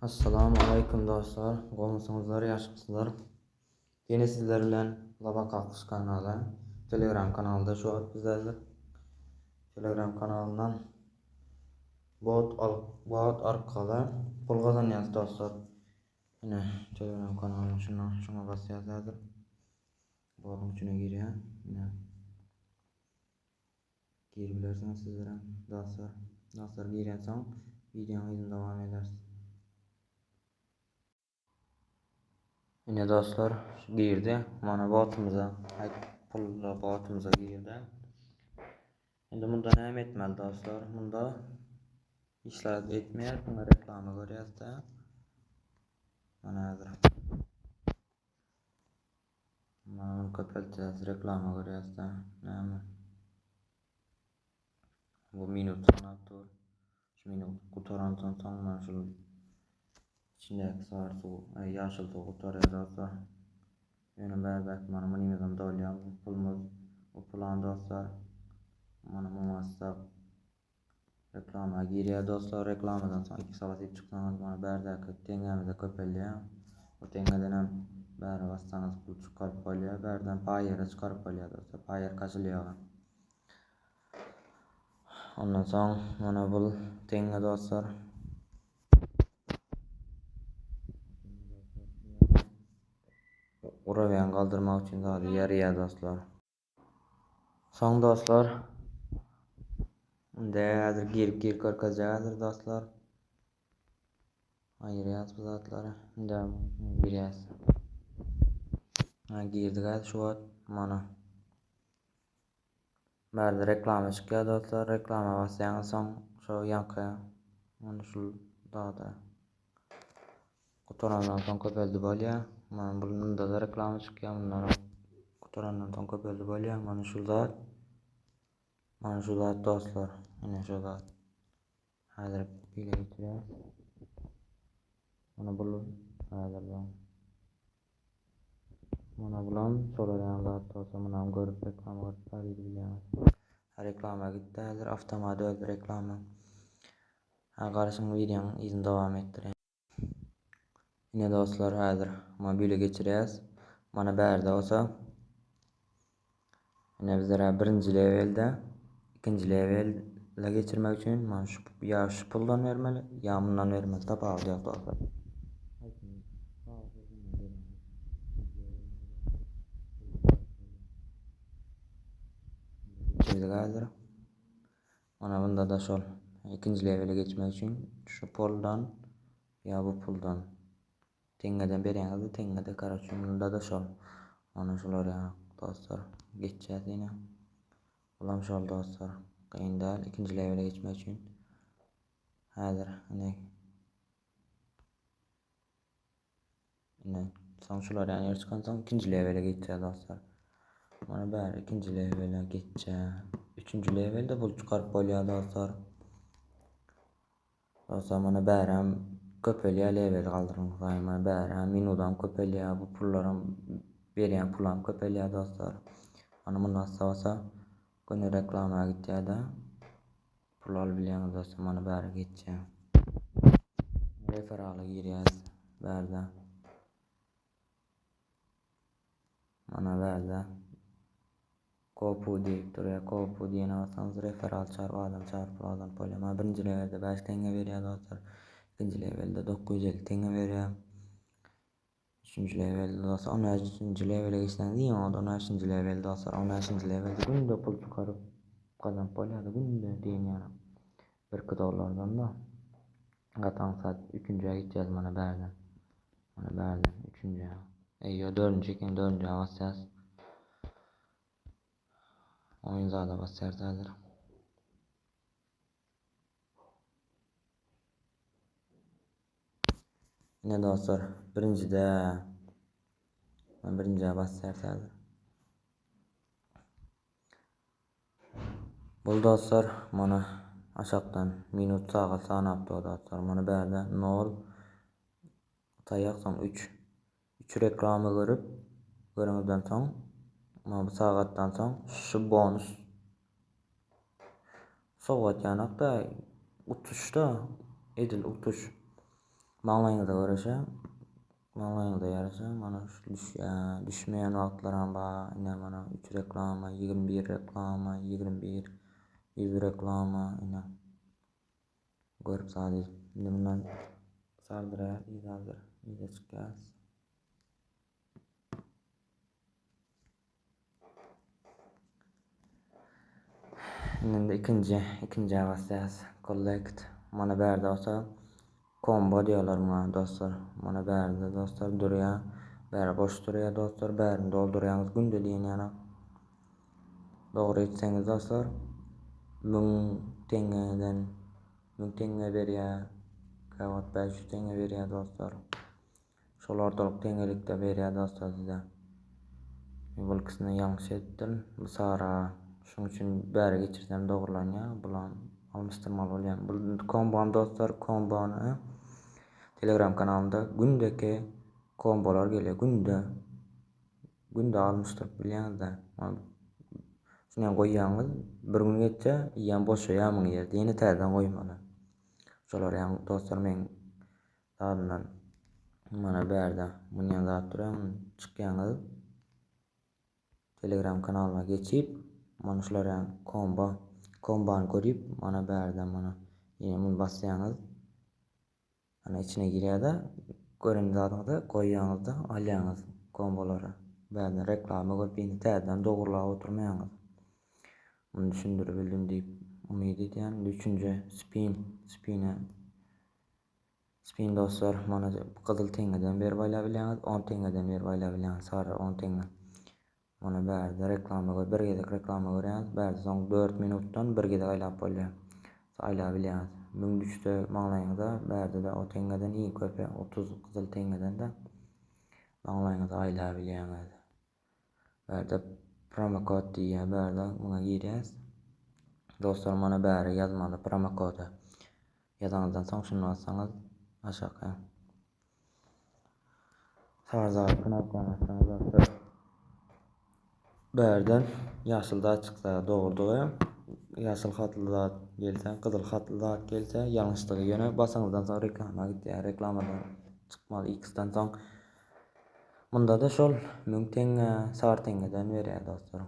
Assalamu alaykum dostlar. Go'msuzlar, yaxşısızlar. Yine sizler bilen Laba Kalkış kanalı, Telegram kanalında şu an bizlerdir. Telegram kanalından bot arkalı pul kazanıyoruz dostlar. Yine Telegram kanalına şuna basıyorlardır. Botun içine giriyor. Yine girebilirsiniz sizlere dostlar. Dostlar giren son videomuzun devam edersiniz. Yine dostlar girdi. Mana botumuza, pulla botumuza girdi. Endi bunda ne etmeli dostlar? Bunda işler etmeyer, buna reklamı görüyoruz da. Mana hazır. Mana köpelteceğiz, reklamı görüyoruz da. Näme? Bu minut sanatır. Şu minut kurtarandan sonra şu içindeki sarı su, yaşıl su kurtarıyor dostlar. Yönü berbek, mana minimizden dolya, pulumuz, bu pulan dostlar. Mana muvassaq reklama giriyor dostlar. Reklamadan sonra 2 saat çıksanız bana berdeki tengemize köpeliyor. O tengeden hem beri bassanız pul çıkarıp koyuyor. Berden payere çıkarıp koyuyor dostlar. Payer kaçılıyor. Ondan sonra mana bu tenge dostlar. Urabiyan kaldırmak için daha yarıya dostlar. Son dostlar. Hazır girip korkacağızdır dostlar. Hayır yaz bu zatları. Devam gireceğiz. Girdik hadi şu an mana. Berde reklama çıkıyor dostlar. Reklama bassanız son şu yankı. Mana şu dağda. Kuturandan son köpeldi bolya. Mana bunun da reklama çıkıyor. Bundan kuturandan son köpeldi bolya. Mana şu zat. Mana şu zat dostlar. Yine şu zat. Hazır bile getiriyor. Mana bulun. Hazır bu. Mana bulan so'ragan zat dostlar. Mana görüp reklama görüp bilamiz. Reklama gitti. Hazır avtomatik öldü reklama. Karşım videonun izini devam ettireyim. Yine dostlar hazır mobilya geçireceğiz. Mana berde olsa yine bizlere birinci levelde, ikinci levelde geçirmek için mana şu puldan vermeli, ya bundan vermeli. Tabi alacağız dostlar. Şimdi hazır. Mana bunda da şol. İkinci levele geçmek için şu puldan ya bu puldan tengeden bereniz tengede karaçın bunda da şol. Mana şular ya dostlar geçeceğiz yine. Ulan şol dostlar. Kıyın değil. İkinci levele geçmek için. Hazır. Yine son şular yani yer çıkan son ikinci levele geçeceğiz dostlar. Mana bari ikinci levele geçeceğiz. Üçüncü levelde bul çıkarıp bolya dostlar. Dostlar mana bari hem köpeliğe level kaldırın. Mana bari hem minudan köpeliğe bu pullarım beriyen pulam köpeliğe dostlar. Mana bundan sonra günü reklama gideceğiz de. Pulal biliyorsunuz dostlar mana bari geçeceğiz. Referalı gireceğiz. Berde. Mana berde. Kopu deyip duruyor. Kopu diyene alsanız referal çarpı adam polema. Birinci levelde 5 tenge veriyor dostlar. İkinci levelde 950 tenge veriyor. Üçüncü levelde dostlar 13. levele geçten değil mi? 13. levelde dostlar 13. levelde günde pul çıkarıp kazan polya günde deyin yani. $1 da. Katan saat 3'üncüye gideceğiz mana berden. Mana berden 3'üncüye. Eyyo 4'üncü basacağız. Oyun zada basacağız. Yine dostlar birinciye basacağız. Bu dostlar mana aşağıdan minut sağa sanap dostlar mana berde 0 tayaksam 3 reklamı görüp görünüzden son mana bu saattan son şu bonus soğuk yanakta uçuşta edil uçuş Maňlaýyňyza ýaraşa mana şu düşmeýän wagtlaram bar. Ine mana 3 reklama, 21 reklama, 21, 100 reklama ine görüp sady. Indi bundan sardyrýar, ýygy çykýar. Indi ikinji bassýas collect. Mana bärde bolsa combo diýerler buna dostlar. Mana bärde dostlar durýar. Bäri boş durýar dostlar. Bärini doldurýaňyz gündeligiň ýana. Dogry etseňiz dostlar 1000 teňeden 1000 teňe berýär. Kawat 500 teňe berýär dostlar. Şol ortalyk teňelikde berýär dostlar size. Bu ikisini ýalňyş etdim. Bu sara. Şoň üçin bäri geçirsem dogrulanýar. Bulan almyşdyrmaly bolýan. Bu kombon dostlar, kombony Telegram kanalymda gündeki kombolar gelýär. Günde almyşdyryp bilýäňizler. Şunu goýýaňyz, bir gün geçse ýa boşaýar mıň ýerde ýene täzeden goýmaly. Şolar ýa dostlar men dadyndan mana bärde munýan zat durýar. Çykýaňyz Telegram kanalyma geçip mana şular kombony görüp mana bärde mana ýene muny basýaňyz ana içine girýär-de gören zadyňyzy goýýaňyzda alýaňyz kombolary. Bärde reklama görüp ýene täzeden dogurlap oturmaýaňyz. Muny düşündirip bildim diýip umyt edýän. Üçünji spin dostlar mana gyzyl teňeden beri baýlap bilýäňiz, 10 teňeden beri baýlap bilýäňiz, sara 10 teňe. Mana bärde reklama görüp bir gezek reklama görýäňiz, bärde soň 4 minutdan bir gezek aýlap bolýar. Aýlap bilýäňiz. 1000 düşse maňlaýyňyza bärde de o teňeden iyi köpe 30 gyzyl teňeden de maňlaýyňyza aýlap bilýäňiz. Bärde promo kod diýär, bärde muňa girýäs. Dostlar mana bäri ýazmaly promo kodu. Ýazaňyzdan soň şunu bassaňyz aşağı. Sarzaly knopkany bassaňyz dostlar. Bärden ýaşyl zat çyksa dogurdygy, ýaşyl hatly zat gelse, gyzyl hatly zat gelse ýalňyşlygy ýöne basaňyzdan soň reklama gitýär. Reklamadan çykmaly X'den soň. Munda da şol 1000 teňe, sar teňeden berýär dostlar.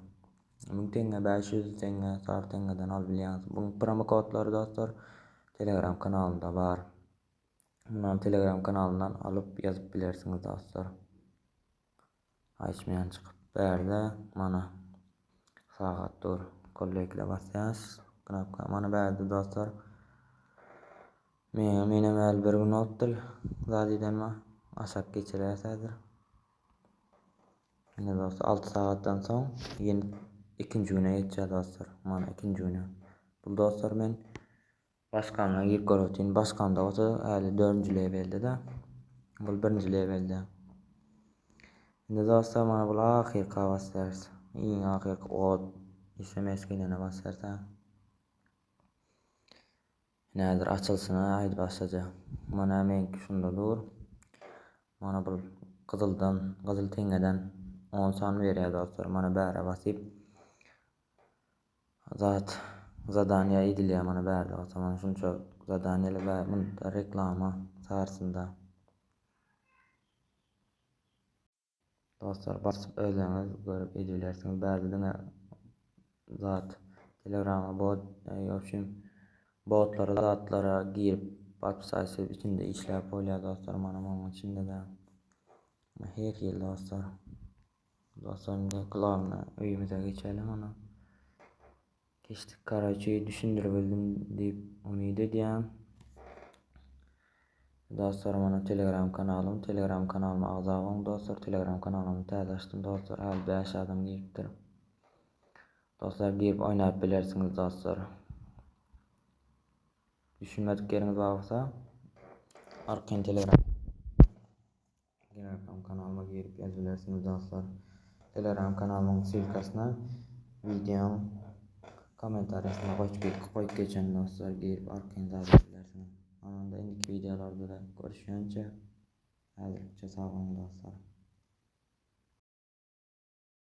1000 teňe, 500 teňe, sar teňeden alyp bilýäňiz. Bu promo kodlary dostlar Telegram kanalymda bar. Muny Telegram kanalyndan alyp ýazyp bilersiňiz dostlar. Açmayan çıkıp berde mana saat dur kollekle basýas knopka mana berde dostlar. Mene mäl bir gün otdyr zadydanma aşak geçirýärsädir. Ine dostlar 6 saatdan soň ýene ikinji güne geçýär dostlar. Mana ikinji güne. Bu dostlar men başgana girip görýän başganda bolsa häli 4-nji levelde de. Bu 1-nji levelde. Indi dostlar mana bu ahirka basýar. Iň ahirki od SMS gelene basýarsa. Näzir açylsyna aýdy başlaja. Mana menki şunda dur. Mana bu gyzyl teňeden 10 san berýär dostlar. Mana bäre basyp zadanya edilýär mana bärde bolsa mana şunça zadanyalar bar. Bunda reklama sarsynda. Dostlar basyp özüňiz görüp edilersiňiz. Bärde diňe zat Telegram'a zatlara girip basyp içinde işläp bolýar dostlar. Mana muňun içinde de her ýer dostlar. Dostlarymda kulağına öýümize geçelim ona. Geçtik karaçyı düşündirip bildim diýip umyt edýän. Dostlar mana Telegram kanalyma agza bolan dostlar. Telegram kanalymy täze açdym dostlar. Häli 5 adam giripdir. Dostlar girip oýnap bilersiňiz dostlar. Düşünmedikleriniz bolsa arkaň Telegram kanalyma girip ýazybilersiňiz dostlar. Telegram kanalymyň silkasyna videoň kommentariýasyna goýup geçen dostlar girip arkaň ýazybilersiňiz. Ananda indiki videolarda da görüşýänçe häzirçe sag bolun dostlar.